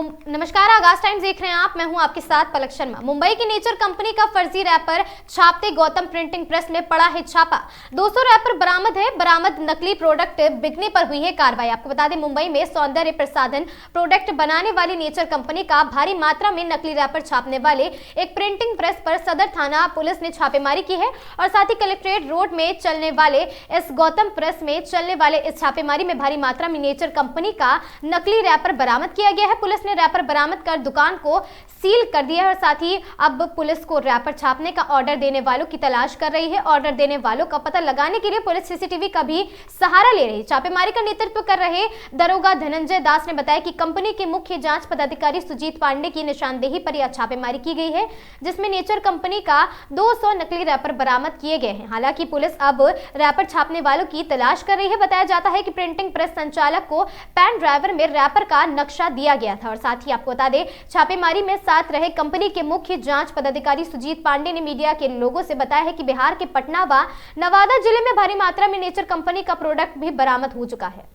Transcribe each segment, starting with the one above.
नमस्कार, आगाज टाइम्स देख रहे हैं आप। मैं हूं आपके साथ पलक शर्मा। मुंबई की नेचर कंपनी का फर्जी रैपर छापते गौतम प्रिंटिंग प्रेस में पड़ा है छापा। 200 रैपर बरामद है। बरामद नकली प्रोडक्ट बिकने पर हुई है कार्रवाई। आपको बता दें, मुंबई में सौंदर्य प्रसाधन प्रोडक्ट बनाने वाली नेचर कंपनी का भारी मात्रा में नकली रैपर छापने वाले एक प्रिंटिंग प्रेस पर सदर थाना पुलिस ने छापेमारी की है और साथ ही कलेक्ट्रेट रोड में चलने वाले इस गौतम प्रेस में चलने वाले इस छापेमारी में भारी मात्रा में नेचर कंपनी का नकली रैपर बरामद किया गया है। पुलिस ने रैपर बरामद कर दुकान को सील कर दिया है और साथ ही अब पुलिस को रैपर छापने का ऑर्डर देने वालों की तलाश कर रही है। ऑर्डर देने वालों का पता लगाने के लिए पुलिस सीसीटीवी का भी सहारा ले रही है। छापेमारी का नेतृत्व कर रहे दरोगा धनंजय दास ने बताया कि कंपनी के मुख्य जांच पदाधिकारी सुजीत पांडे की निशानदेही पर यह छापेमारी की गई है, जिसमें नेचर कंपनी का 200 नकली रैपर बरामद किए गए हैं। हालांकि पुलिस अब रैपर छापने वालों की तलाश कर रही है। बताया जाता है कि प्रिंटिंग प्रेस संचालक को पेन ड्राइवर में रैपर का नक्शा दिया गया था और साथ ही आपको बता दें, छापेमारी में साथ रहे कंपनी के मुख्य जांच पदाधिकारी सुजीत पांडे ने मीडिया के लोगों से बताया है कि बिहार के पटना व नवादा जिले में भारी मात्रा में नेचर कंपनी का प्रोडक्ट भी बरामद हो चुका है।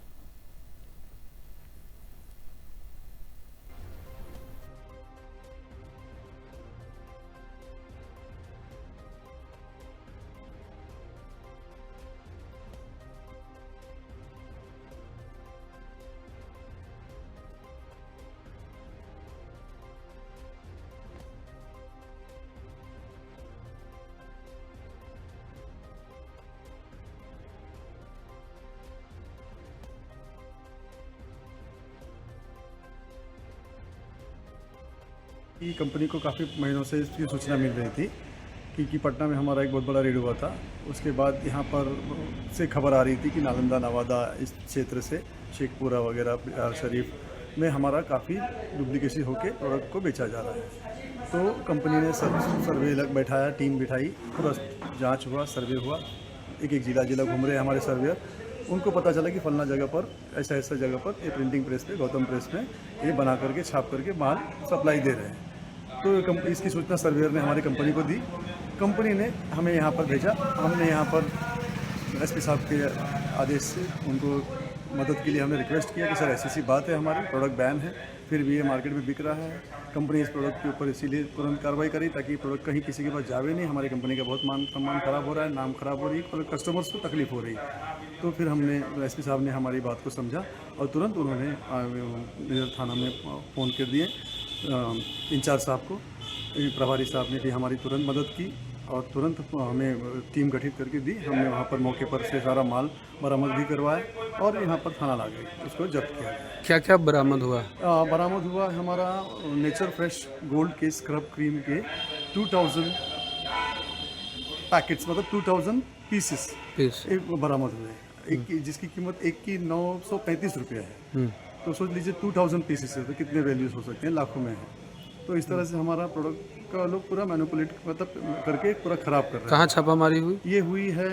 कि कंपनी को काफ़ी महीनों से इसकी सूचना मिल रही थी कि पटना में हमारा एक बहुत बड़ा रेड हुआ था। उसके बाद यहाँ पर से खबर आ रही थी कि नालंदा नवादा इस क्षेत्र से शेखपुरा वगैरह बिहार शरीफ में हमारा काफ़ी डुप्लीकेसी होकर प्रोडक्ट को बेचा जा रहा है। तो कंपनी ने सर्वे बैठाया, टीम बिठाई, पूरा जांच हुआ, सर्वे हुआ, एक जिला घूम रहे हैं हमारे सर्वेयर। उनको पता चला कि फलना जगह पर ऐसा जगह पर ये प्रिंटिंग प्रेस पे गौतम प्रेस में ये बना करके छाप करके माल सप्लाई दे रहे हैं। तो इसकी सूचना सर्वेयर ने हमारी कंपनी को दी। कंपनी ने हमें यहाँ पर भेजा। हमने यहाँ पर एसपी साहब के आदेश से उनको मदद के लिए हमने रिक्वेस्ट किया कि सर ऐसी बात है, हमारी प्रोडक्ट बैन है, फिर भी ये मार्केट में बिक रहा है। कंपनी इस प्रोडक्ट के ऊपर इसीलिए तुरंत कार्रवाई करी ताकि प्रोडक्ट कहीं किसी के पास जावे नहीं। हमारी कंपनी का बहुत मान सम्मान खराब हो रहा है, नाम खराब हो रही है और कस्टमर्स को तकलीफ हो रही है। तो फिर हमने एसपी साहब ने हमारी बात को समझा और तुरंत उन्होंने थाना में फ़ोन कर दिए इंचार्ज साहब को। प्रभारी साहब ने भी हमारी तुरंत मदद की और तुरंत हमें टीम गठित करके दी। हमने वहाँ पर मौके पर से सारा माल बरामद भी करवाया और यहाँ पर थाना ला गई, उसको जब्त किया गया। क्या क्या बरामद हुआ? बरामद हुआ हमारा नेचर फ्रेश गोल्ड के स्क्रब क्रीम के 2000 पैकेट्स, मतलब 2000 पीसेस एक बरामद हुए। एक की जिसकी कीमत एक की 935 रुपये है। तो सोच लीजिए 2000 पीसेस है तो कितने वैल्यूज हो सकते हैं, लाखों में है। तो इस तरह से हमारा प्रोडक्ट का लोग पूरा मैनिपुलेट मतलब करके पूरा ख़राब कर रहे हैं। कहाँ छापामारी हुई? ये हुई है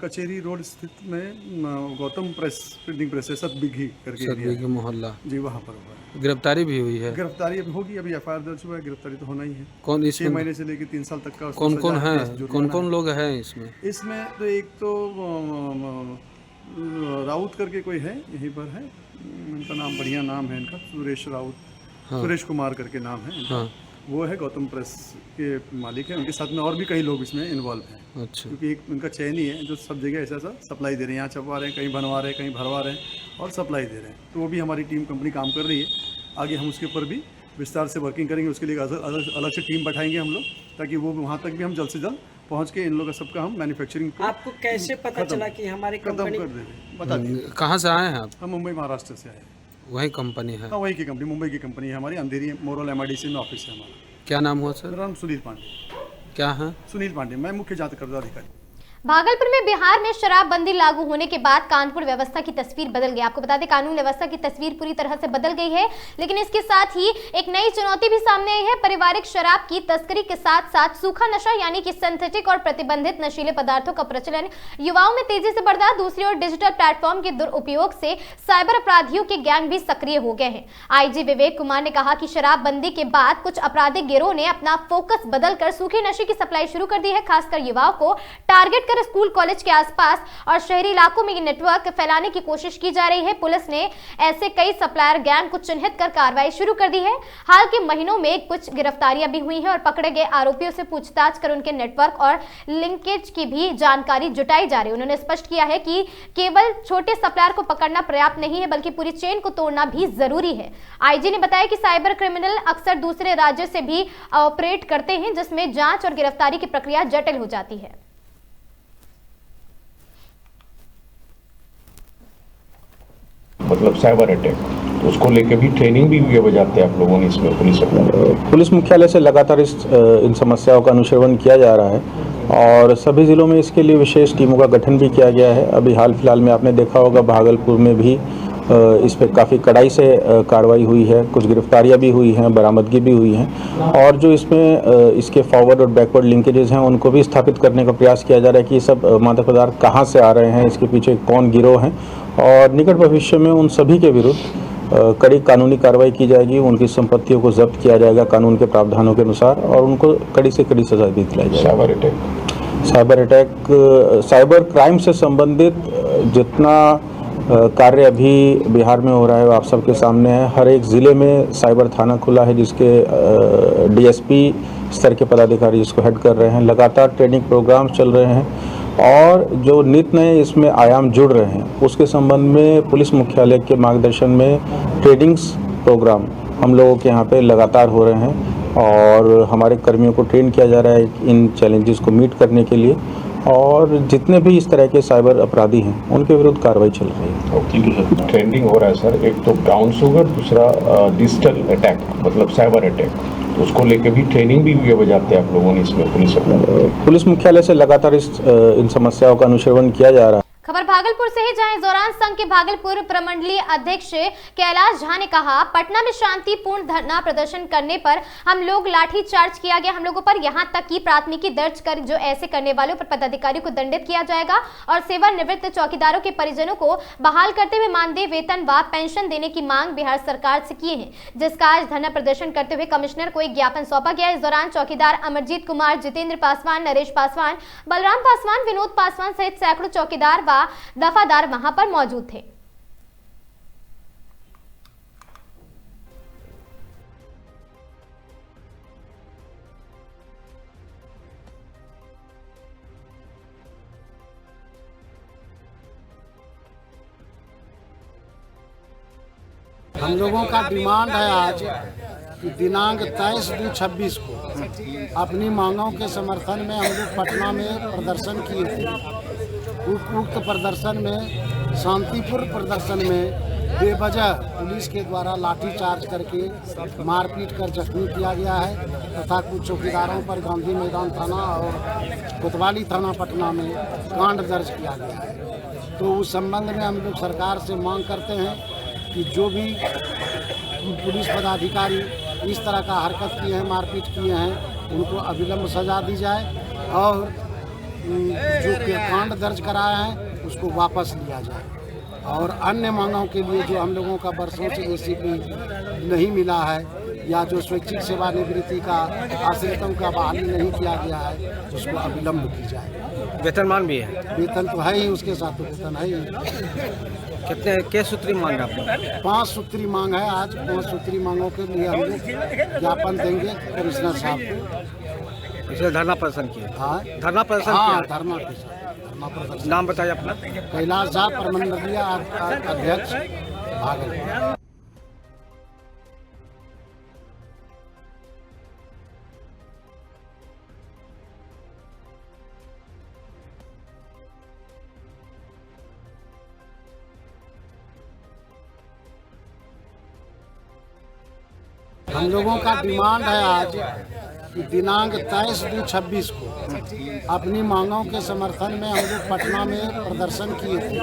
कचेरी रोड स्थित में गौतम प्रेस प्रिंटिंग प्रेस है, सतबिघी करके सतबिघी मोहल्ला जी, वहाँ पर हुआ है। गिरफ्तारी भी हुई है? गिरफ्तारी अभी होगी, अभी FIR दर्ज हुआ है, गिरफ्तारी तो होना ही है। कौन 6 महीने से लेकर 3 साल तक का कौन है? कौन लोग हैं इसमें? इसमें तो एक तो राउत करके कोई है, यहीं पर है, उनका नाम बढ़िया नाम है इनका, सुरेश राउत। हाँ। सुरेश कुमार करके नाम है इनका। हाँ। वो है गौतम प्रेस के मालिक है। उनके साथ में और भी कई लोग इसमें इन्वॉल्व हैं। अच्छा। क्योंकि एक उनका चैन ही है जो सब जगह ऐसा सप्लाई दे रहे हैं, यहाँ छपवा रहे हैं, कहीं बनवा रहे हैं, कहीं भरवा रहे हैं और सप्लाई दे रहे हैं। तो वो भी हमारी टीम कंपनी काम कर रही है। आगे हम उसके ऊपर भी विस्तार से वर्किंग करेंगे। उसके लिए अलग से टीम बैठाएंगे हम लोग, ताकि वो वहाँ तक भी हम जल्द से जल्द पहुँच के इन लोगों का सबका हम मैन्युफैक्चरिंग। आपको कैसे पता चला कि हमारी कंपनी कर देंगे? बता दीजिए। कहाँ से आए हैं आप? हम मुंबई महाराष्ट्र से आए हैं। वही कंपनी है? हाँ, वही की कंपनी, मुंबई की कंपनी है हमारी। अंधेरी मोरल MIDC में ऑफिस है हमारा। क्या नाम हुआ सर? मेरा नाम सुनील पांडे। क्या है? सुनील पांडे, मैं मुख्य जांच अधिकारी। भागलपुर में बिहार में शराबबंदी लागू होने के बाद कानून व्यवस्था की तस्वीर बदल गई। आपको बता दें, कानून व्यवस्था की तस्वीर पूरी तरह से बदल गई है, लेकिन इसके साथ ही एक नई चुनौती भी सामने आई है। पारिवारिक शराब की तस्करी के साथ साथ सूखा नशा यानी कि सिंथेटिक और प्रतिबंधित नशीले पदार्थों का प्रचलन युवाओं में तेजी से बढ़ रहा है। दूसरी ओर डिजिटल प्लेटफॉर्म के दुरुपयोग से साइबर अपराधियों के गैंग भी सक्रिय हो गए हैं। IG विवेक कुमार ने कहा कि शराबबंदी के बाद कुछ आपराधिक गिरोह ने अपना फोकस बदलकर सूखे नशे की सप्लाई शुरू कर दी है। खासकर युवाओं को टारगेट लेकर स्कूल कॉलेज के आसपास और शहरी इलाकों में ये नेटवर्क फैलाने की कोशिश की जा रही है। पुलिस ने ऐसे कई सप्लायर गैंग को चिन्हित कर कार्रवाई शुरू कर दी है। हाल के महीनों में कुछ गिरफ्तारियां भी हुई हैं और पकड़े गए आरोपियों से पूछताछ कर उनके नेटवर्क और लिंकेज की भी जानकारी जुटाई जा रही है। उन्होंने स्पष्ट किया है कि केवल छोटे सप्लायर को पकड़ना पर्याप्त नहीं है, बल्कि पूरी चेन को तोड़ना भी जरूरी है। आईजी ने बताया कि साइबर क्रिमिनल अक्सर दूसरे राज्यों से भी ऑपरेट करते हैं, जिसमें जांच और गिरफ्तारी की प्रक्रिया जटिल हो जाती है। मतलब साइबर अटैक, तो उसको लेके भी ट्रेनिंग भी हुए बजाते हैं आप लोगों ने इसमें पुलिस मुख्यालय से लगातार इन समस्याओं का अनुश्रवण किया जा रहा है और सभी जिलों में इसके लिए विशेष टीमों का गठन भी किया गया है। अभी हाल फिलहाल में आपने देखा होगा भागलपुर में भी इस पर काफ़ी कड़ाई से कार्रवाई हुई है, कुछ गिरफ्तारियां भी हुई हैं, बरामदगी भी हुई हैं और जो इसमें इसके फॉरवर्ड और बैकवर्ड लिंकेजेस हैं उनको भी स्थापित करने का प्रयास किया जा रहा है कि ये सब मादक पदार्थ कहाँ से आ रहे हैं, इसके पीछे कौन गिरोह हैं और निकट भविष्य में उन सभी के विरुद्ध कड़ी कानूनी कार्रवाई की जाएगी। उनकी संपत्तियों को जब्त किया जाएगा कानून के प्रावधानों के अनुसार और उनको कड़ी से कड़ी सजा भी दिलाई जाएगी। साइबर क्राइम से संबंधित जितना कार्य अभी बिहार में हो रहा है वो आप सबके सामने है। हर एक ज़िले में साइबर थाना खुला है जिसके डीएसपी स्तर के पदाधिकारी जिसको हेड कर रहे हैं। लगातार ट्रेनिंग प्रोग्राम चल रहे हैं और जो नित नए इसमें आयाम जुड़ रहे हैं उसके संबंध में पुलिस मुख्यालय के मार्गदर्शन में ट्रेनिंग्स प्रोग्राम हम लोगों के यहाँ पे लगातार हो रहे हैं और हमारे कर्मियों को ट्रेन किया जा रहा है इन चैलेंजेस को मीट करने के लिए और जितने भी इस तरह के साइबर अपराधी हैं उनके विरुद्ध कार्रवाई चल रही है। ट्रेंडिंग हो रहा है सर, एक तो ब्राउन शुगर, दूसरा डिजिटल अटैक मतलब साइबर अटैक, तो उसको लेके भी ट्रेनिंग भी हुए बजाते हैं आप लोगों ने इसमें पुलिस मुख्यालय से लगातार इन समस्याओं का अनुश्रवण किया जा रहा है। खबर भागलपुर से है, जहां इस दौरान संघ के भागलपुर प्रमंडलीय अध्यक्ष कैलाश झा ने कहा, पटना में शांतिपूर्ण धरना प्रदर्शन करने पर हम लोग लाठी चार्ज किया गया हम लोगों पर, यहां तक कि प्राथमिकी दर्ज कर जो ऐसे करने वालों पर पदाधिकारियों को दंडित किया जाएगा और सेवानिवृत्त चौकीदारों के परिजनों को बहाल करते हुए मानदेय वेतन व पेंशन देने की मांग बिहार सरकार से किए हैं, जिसका आज धरना प्रदर्शन करते हुए कमिश्नर को एक ज्ञापन सौंपा गया। इस दौरान चौकीदार अमरजीत कुमार, जितेंद्र पासवान, नरेश पासवान, बलराम पासवान, विनोद पासवान सहित सैकड़ों चौकीदार दफादार वहां पर मौजूद थे। हम लोगों का डिमांड है आज कि दिनांक 23/2/26 को अपनी मांगों के समर्थन में हम लोग पटना में प्रदर्शन किए थे। उक्त प्रदर्शन में शांतिपूर्ण प्रदर्शन में बेवजह पुलिस के द्वारा लाठीचार्ज करके मारपीट कर जख्मी किया गया है तथा कुछ चौकीदारों पर गांधी मैदान थाना और कोतवाली थाना पटना में कांड दर्ज किया गया है। तो उस संबंध में हम लोग सरकार से मांग करते हैं कि जो भी पुलिस पदाधिकारी इस तरह का हरकत किए हैं, मारपीट किए हैं, उनको अविलंब सजा दी जाए और जो कांड दर्ज कराया है उसको वापस लिया जाए और अन्य मांगों के लिए जो हम लोगों का वर्षों से एसीपी नहीं मिला है या जो स्वैच्छिक सेवानिवृत्ति का आश्रितों का बहाली नहीं किया गया है उसको अविलंब की जाए। वेतनमान भी है? वेतन तो है ही, उसके साथ तो वेतन है ही। कितने सूत्री मांग है? 5 सूत्री मांग है। आज 5 सूत्री मांगों के लिए हम लोग ज्ञापन देंगे कमिश्नर साहब को। इसलिए धरना प्रदर्शन किया? हाँ, धरना प्रदर्शन हाँ, किया। धरना प्रदर्शन। नाम बताइए अपना। कैलाश झा, प्रमंडलीय अध्यक्ष, भागलपुर। हम लोगों का डिमांड है आज कि दिनांक 23/2/26 को अपनी मांगों के समर्थन में हम लोग पटना में प्रदर्शन किए थे।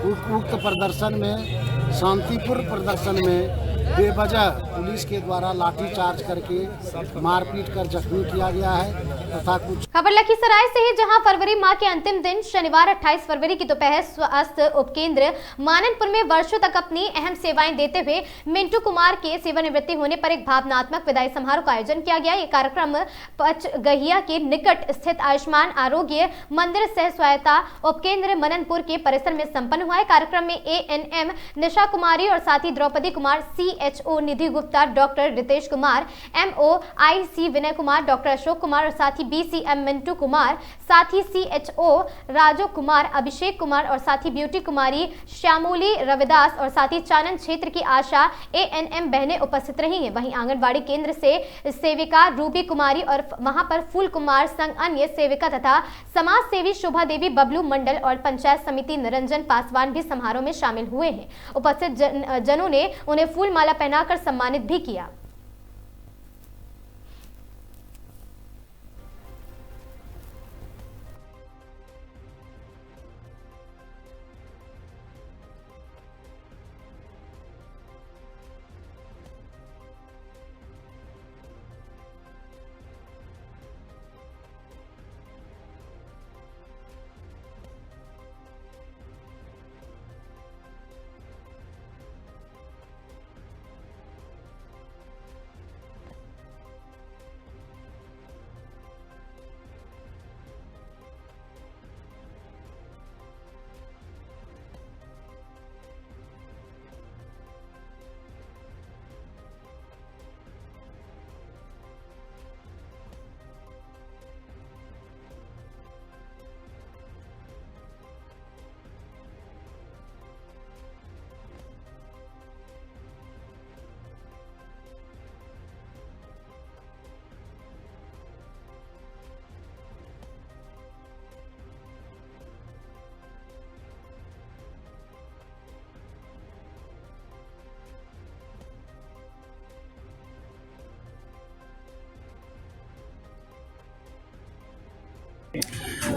उक्त प्रदर्शन में शांतिपूर्ण प्रदर्शन में बेवजह पुलिस के द्वारा लाठीचार्ज करके मारपीट कर जख्मी किया गया है तथा कुछ खबर लखीसराय से ही, जहां फरवरी माह के अंतिम दिन शनिवार 28 फरवरी की दोपहर स्वास्थ्य उपकेंद्र माननपुर में वर्षों तक अपनी अहम सेवाएं देते हुए मिंटू कुमार के सेवानिवृत्ति होने पर एक भावनात्मक विदाई समारोह का आयोजन किया गया। ये कार्यक्रम पचगहिया के निकट स्थित आयुष्मान आरोग्य मंदिर सह सहायता उपकेंद्र मननपुर के परिसर में संपन्न हुआ है। कार्यक्रम में ANM निशा कुमारी और साथी द्रौपदी कुमार, CHO निधि Gupta, doctor Ritesh Kumar, MOIC Vinay Kumar, doctor Ashok Kumar और साथी BCM मिंटू कुमार, साथी CHO राजू कुमार, अभिषेक कुमार और साथी ब्यूटी कुमारी श्यामोली रविदास और साथी चानन क्षेत्र की आशा ANM बहनें उपस्थित रही हैं। वहीं आंगनबाड़ी केंद्र से सेविका रूबी कुमारी और वहां पर फूल कुमार संग अन्य सेविका तथा समाज सेवी शोभा देवी, बबलू मंडल और पंचायत समिति निरंजन पासवान भी समारोह में शामिल हुए हैं। उपस्थित जनों ने उन्हें फूल माला पहनाकर सम्मानित भी किया।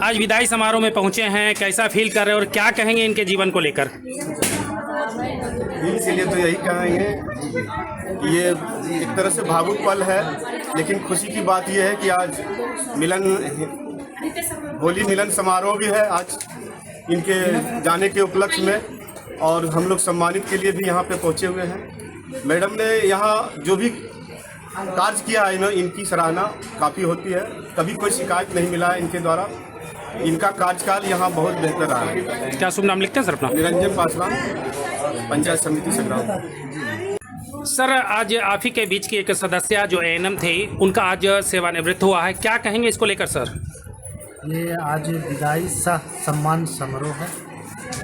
आज विदाई समारोह में पहुंचे हैं, कैसा फील कर रहे हैं और क्या कहेंगे इनके जीवन को लेकर? इसीलिए तो यही कहेंगे कि ये एक तरह से भावुक पल है, लेकिन खुशी की बात यह है कि आज होली मिलन समारोह भी है आज इनके जाने के उपलक्ष्य में, और हम लोग सम्मानित के लिए भी यहाँ पे पहुँचे हुए हैं। मैडम ने यहाँ जो भी कार्य किया है ना, इनकी सराहना काफ़ी होती है। कभी कोई शिकायत नहीं मिला है इनके द्वारा। इनका कार्यकाल यहाँ बहुत बेहतर रहा है। क्या शुभ नाम लिखते हैं सर अपना? निरंजन पासवान, पंचायत समिति संग्राम। सर, आज आप ही के बीच की एक सदस्य जो ANM थे, उनका आज सेवानिवृत्त हुआ है, क्या कहेंगे इसको लेकर सर? ये आज विदाई सह सम्मान समारोह है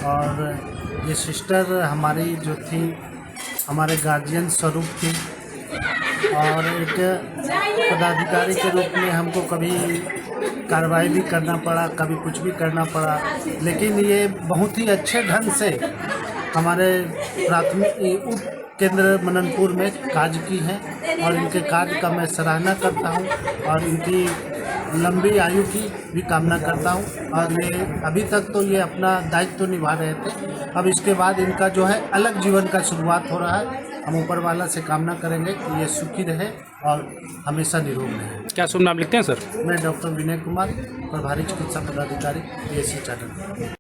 और ये सिस्टर हमारी जो थी, हमारे गार्जियन स्वरूप थी और एक पदाधिकारी के रूप में हमको कभी कार्रवाई भी करना पड़ा, कभी कुछ भी करना पड़ा, लेकिन ये बहुत ही अच्छे ढंग से हमारे प्राथमिक उप केंद्र मननपुर में कार्य की हैं और इनके कार्य का मैं सराहना करता हूं और इनकी लंबी आयु की भी कामना करता हूं। और ये अभी तक तो ये अपना दायित्व निभा रहे थे, अब इसके बाद इनका जो है अलग जीवन का शुरुआत हो रहा है। हम ऊपर वाला से कामना करेंगे कि ये सुखी रहे और हमेशा निरोग रहे। क्या शुभ नाम लिखते हैं सर? मैं डॉक्टर विनय कुमार, प्रभारी चिकित्सा पदाधिकारी, BSc चार्टर्ड।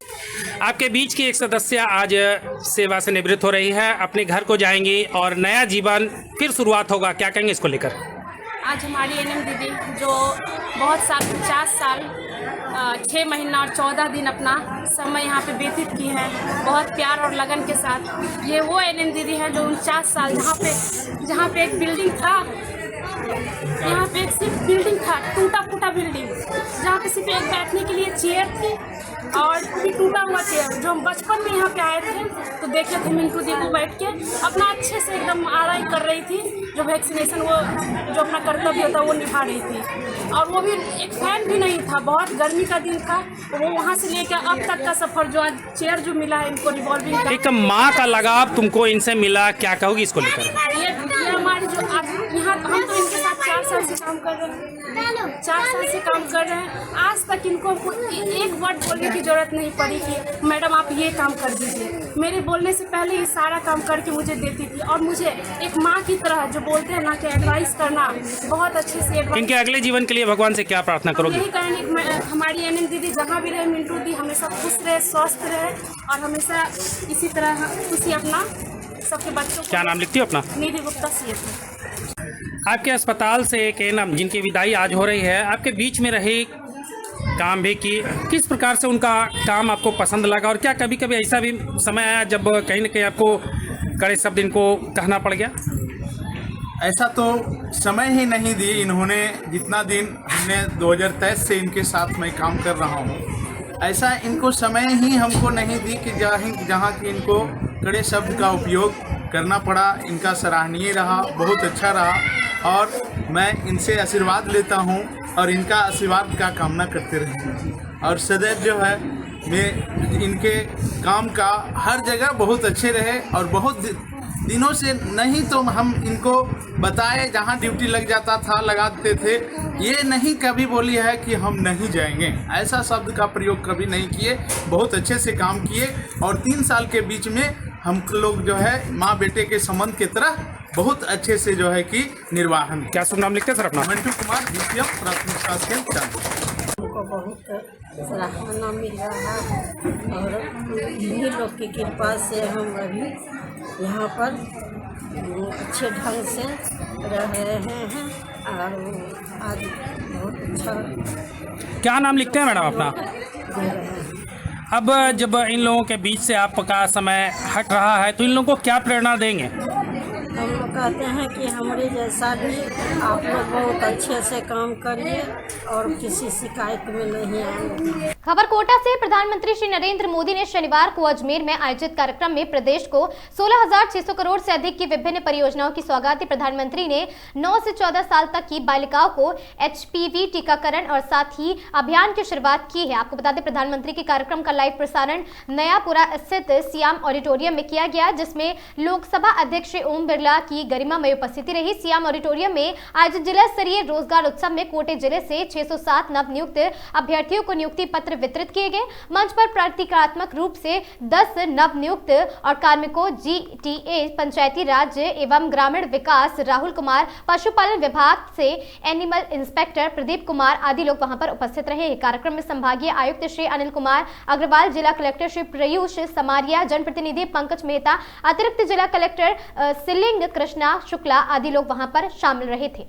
आपके बीच की एक सदस्य आज सेवा से निवृत्त हो रही है, अपने घर को जाएंगी और नया जीवन फिर शुरुआत होगा, क्या कहेंगे इसको लेकर? आज हमारी ANM दीदी जो बहुत साल 50 साल 6 महीना और 14 दिन अपना समय यहाँ पे व्यतीत की है, बहुत प्यार और लगन के साथ। ये वो ANM दीदी है जो 49 साल जहाँ पे एक बिल्डिंग था, यहाँ पे एक सिर्फ बिल्डिंग था, टूटा फूटा बिल्डिंग, जहाँ पे सिर्फ एक बैठने के लिए चेयर थी और भी टूटा हुआ चेयर। जो हम बचपन में यहाँ पे आए थे तो देखे थे मिंटू दीदी बैठ के अपना अच्छे से एकदम आराई कर रही थी, जो वैक्सीनेशन वो जो अपना कर्तव्य होता वो निभा रही थी। और वो भी एक फैन भी नहीं था, बहुत गर्मी का दिन था, वो वहाँ से लेकर अब तक का सफर जो आज चेयर जो मिला है इनको रिवॉल्विंग का, एक माँ का लगाव तुमको इनसे मिला, क्या कहोगी इसको लेकर? ये हमारी जो यहाँ हम तो इनके साथ 4 साल से काम कर रहे हैं, 4 साल से काम कर रहे हैं। आज तक इनको एक वर्ड बोलने की जरूरत नहीं पड़ी कि मैडम आप ये काम कर दीजिए। मेरे बोलने से पहले ये सारा काम करके मुझे देती थी और मुझे एक माँ की तरह जो बोलते हैं ना कि एडवाइस करना, बहुत अच्छे से एडवाइस। इनके अगले जीवन के लिए भगवान से क्या प्रार्थना करोगे? यही कहेंगे कि हमारी एनएम दीदी जहाँ भी रहे, मिंटू दी हमेशा खुश रहे, स्वस्थ रहे और हमेशा इसी तरह खुशी अपना सबके बच्चों को। क्या नाम लिखती हो अपना? निधि गुप्ता CFO। आपके अस्पताल से एक एएनएम जिनकी विदाई आज हो रही है, आपके बीच में रही, काम भी की, किस प्रकार से उनका काम आपको पसंद लगा और क्या कभी कभी ऐसा भी समय आया जब कहीं ना कहीं आपको कड़े शब्द इनको कहना पड़ गया? ऐसा तो समय ही नहीं दी इन्होंने। जितना दिन हमने 2023 से इनके साथ मैं काम कर रहा हूँ, ऐसा इनको समय ही हमको नहीं दी कि जहाँ की इनको कड़े शब्द का उपयोग करना पड़ा। इनका सराहनीय रहा, बहुत अच्छा रहा और मैं इनसे आशीर्वाद लेता हूँ और इनका आशीर्वाद का कामना करते रहूँ। और सदैव जो है मैं इनके काम का हर जगह बहुत अच्छे रहे और बहुत दिनों से नहीं तो हम इनको बताए, जहाँ ड्यूटी लग जाता था लगाते थे। ये नहीं कभी बोली है कि हम नहीं जाएंगे, ऐसा शब्द का प्रयोग कभी नहीं किए। बहुत अच्छे से काम किए और 3 साल के बीच में हम लोग जो है माँ बेटे के संबंध की तरह बहुत अच्छे से जो है कि निर्वाहन। क्या शुभ नाम लिखते हैं सर अपना? मिंटू कुमार, द्वितीय प्राथमिक स्वास्थ्य केंद्र। हमको बहुत सराहना मिल रहा है और इन्हीं लोग की कृपा से हम अभी यहाँ पर अच्छे ढंग से रह रहे हैं और आज बहुत अच्छा। क्या नाम लिखते हैं मैडम अपना? अब जब इन लोगों के बीच से आपका समय हट रहा है तो इन लोगों को क्या प्रेरणा देंगे? हम लोग कहते हैं कि हमारे जैसा भी आप लोग बहुत अच्छे से काम करिए और किसी शिकायत में नहीं आए। खबर कोटा से प्रधानमंत्री श्री नरेंद्र मोदी ने शनिवार को अजमेर में आयोजित कार्यक्रम में प्रदेश को 16,600 करोड़ से अधिक की विभिन्न परियोजनाओं की सौगात दी। प्रधानमंत्री ने 9 से 14 साल तक की बालिकाओं को HPV टीकाकरण और साथ ही अभियान की शुरुआत की है। आपको बता दें प्रधानमंत्री के कार्यक्रम का लाइव प्रसारण नयापुरा स्थित सियाम ऑडिटोरियम में किया गया, जिसमें लोकसभा अध्यक्ष ओम बिरला की गरिमामय उपस्थिति रही। सियाम ऑडिटोरियम में आयोजित जिला स्तरीय रोजगार उत्सव में कोटे जिले से 607 नवनियुक्त अभ्यर्थियों को नियुक्ति पत्र वितरित किए गए। मंच पर प्रतीकात्मक रूप से 10 नवनियुक्त और कार्मिकों GTA पंचायती राज एवं ग्रामीण विकास राहुल कुमार, पशुपालन विभाग से एनिमल इंस्पेक्टर प्रदीप कुमार आदि लोग वहां पर उपस्थित रहे। कार्यक्रम में संभागीय आयुक्त श्री अनिल कुमार अग्रवाल, जिला कलेक्टर श्री प्रयूष समारिया, जनप्रतिनिधि पंकज मेहता, अतिरिक्त जिला कलेक्टर सिलिंग कृष्णा शुक्ला आदि लोग वहां पर शामिल रहे थे।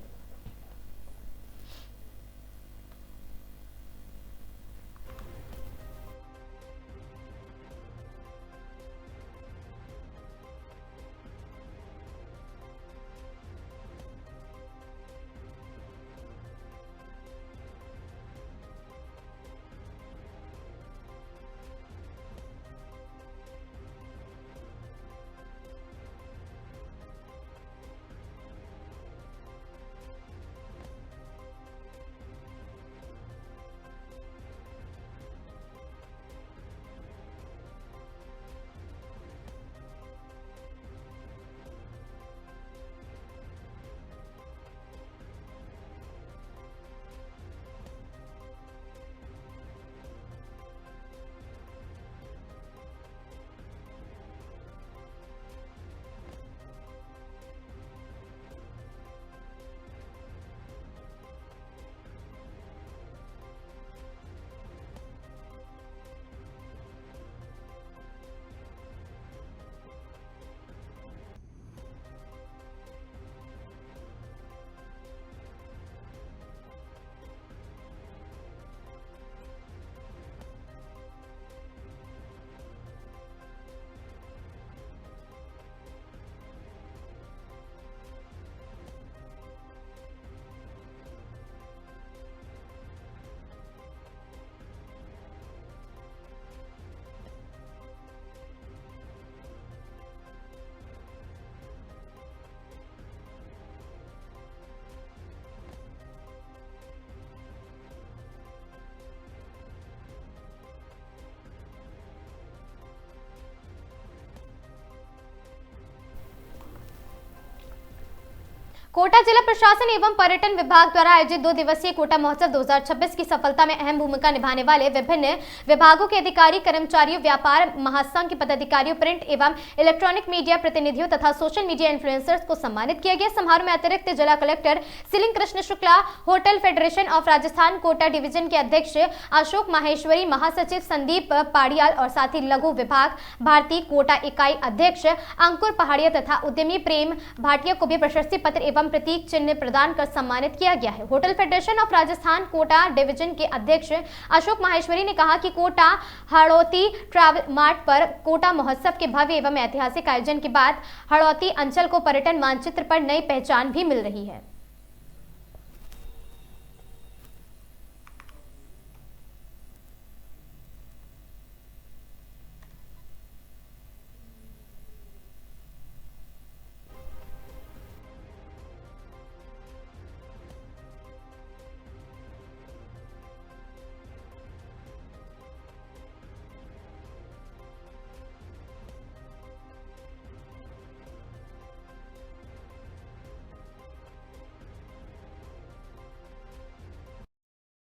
कोटा जिला प्रशासन एवं पर्यटन विभाग द्वारा आयोजित 2 दिवसीय कोटा महोत्सव 2026 की सफलता में अहम भूमिका निभाने वाले विभिन्न विभागों के अधिकारी, कर्मचारियों, व्यापार महासंघ के पदाधिकारियों, प्रिंट एवं इलेक्ट्रॉनिक मीडिया प्रतिनिधियों तथा सोशल मीडिया इन्फ्लुएंसर्स को सम्मानित किया गया। समारोह में अतिरिक्त जिला कलेक्टर सिलिंग Krishna Shukla, hotel federation of Rajasthan Kota division के अध्यक्ष अशोक माहेश्वरी, महासचिव संदीप पाड़ियाल और साथ ही लघु विभाग भारतीय कोटा इकाई अध्यक्ष अंकुर पहाड़िया तथा उद्यमी प्रेम भाटिया को भी प्रशस्ति पत्र एवं प्रतीक चिन्ह प्रदान कर सम्मानित किया गया है। Hotel federation of Rajasthan Kota division के अध्यक्ष अशोक माहेश्वरी ने कहा कि कोटा हड़ौती ट्रैवल मार्ट पर कोटा महोत्सव के भव्य एवं ऐतिहासिक आयोजन के बाद हड़ौती अंचल को पर्यटन मानचित्र पर नई पहचान भी मिल रही है।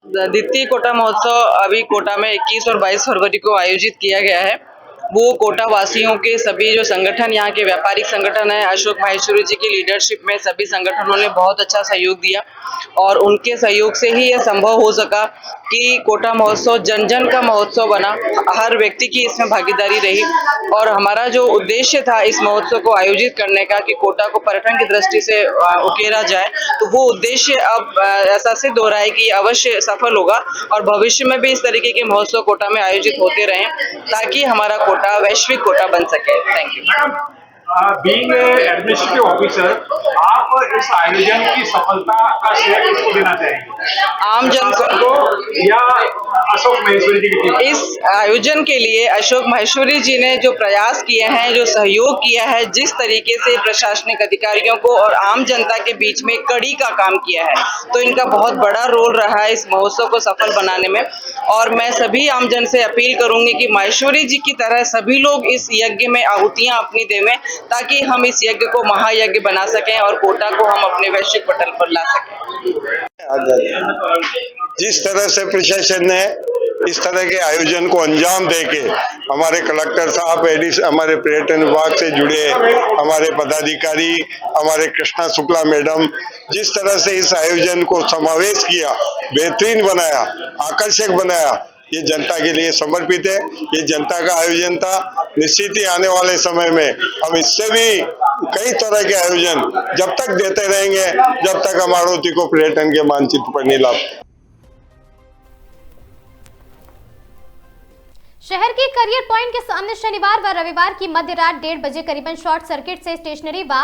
द्वितीय कोटा महोत्सव अभी कोटा में 21 और 22 फरवरी को आयोजित किया गया है। वो कोटा वासियों के सभी जो संगठन, यहाँ के व्यापारिक संगठन है, अशोक माहेश्वरी जी की लीडरशिप में सभी संगठनों ने बहुत अच्छा सहयोग दिया और उनके सहयोग से ही यह संभव हो सका कि कोटा महोत्सव जन जन का महोत्सव बना। हर व्यक्ति की इसमें भागीदारी रही और हमारा जो उद्देश्य था इस महोत्सव को आयोजित करने का कि कोटा को पर्यटन की दृष्टि से उकेरा जाए, तो वो उद्देश्य अब ऐसा सिद्ध हो रहा है कि अवश्य सफल होगा और भविष्य में भी इस तरीके के महोत्सव कोटा में आयोजित होते रहें ताकि हमारा कोटा वैश्विक कोटा बन सके। Thank you. Being administrative officer, आप इस आयोजन की सफलता का श्रेय किसको देना चाहेंगे? आम जन को या अशोक माहेश्वरी जी की टीम? इस आयोजन के लिए अशोक माहेश्वरी जी ने जो प्रयास किए हैं, जो सहयोग किया है, जिस तरीके से प्रशासनिक अधिकारियों को और आम जनता के बीच में कड़ी का काम किया है, तो इनका बहुत बड़ा रोल रहा है इस महोत्सव को सफल बनाने में। और मैं सभी आम जन से अपील करूंगी कि माहेश्वरी जी की तरह सभी लोग इस यज्ञ में आहुतियां अपनी देवें ताकि हम इस यज्ञ को महायज्ञ बना सकें और कोटा को हम अपने वैश्विक पटल पर ला सकें। जिस तरह से प्रशासन ने इस तरह के आयोजन को अंजाम देके हमारे कलेक्टर साहब, हमारे पर्यटन विभाग से जुड़े हमारे पदाधिकारी, हमारे कृष्णा शुक्ला मैडम, जिस तरह से इस आयोजन को समावेश किया, बेहतरीन बनाया, आकर्षक बनाया, ये जनता के लिए समर्पित है। ये जनता का आयोजन था। निश्चित ही आने वाले समय में हम इससे भी कई तरह के आयोजन जब तक देते रहेंगे जब तक हम हड़ौती को पर्यटन के मानचित्र पर नहीं ला। शहर के करियर पॉइंट के सामने शनिवार व रविवार की मध्य रात 1:30 बजे करीबन शॉर्ट सर्किट से स्टेशनरी व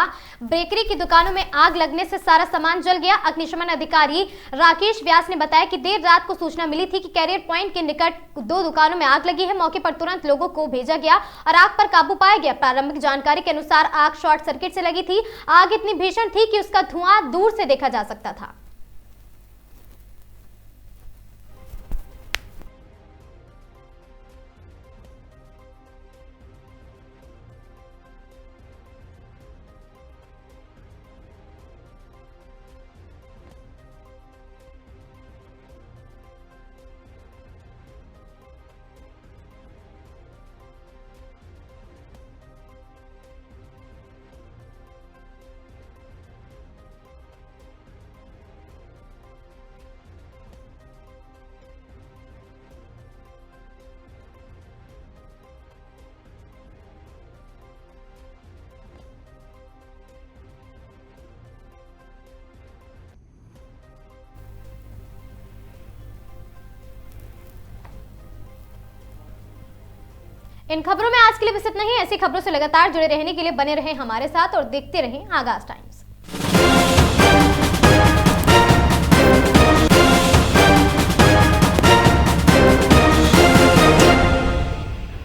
बेकरी की दुकानों में आग लगने से सारा सामान जल गया। अग्निशमन अधिकारी राकेश व्यास ने बताया कि देर रात को सूचना मिली थी कि कैरियर पॉइंट के निकट 2 दुकानों में आग लगी है। मौके पर तुरंत लोगों को भेजा गया और आग पर काबू पाया गया। प्रारंभिक जानकारी के अनुसार आग शॉर्ट सर्किट से लगी थी। आग इतनी भीषण थी कि उसका धुआं दूर से देखा जा सकता था। इन खबरों में आज के लिए बस इतना ही। ऐसी खबरों से लगातार जुड़े रहने के लिए बने रहें हमारे साथ और देखते रहें आगाज टाइम।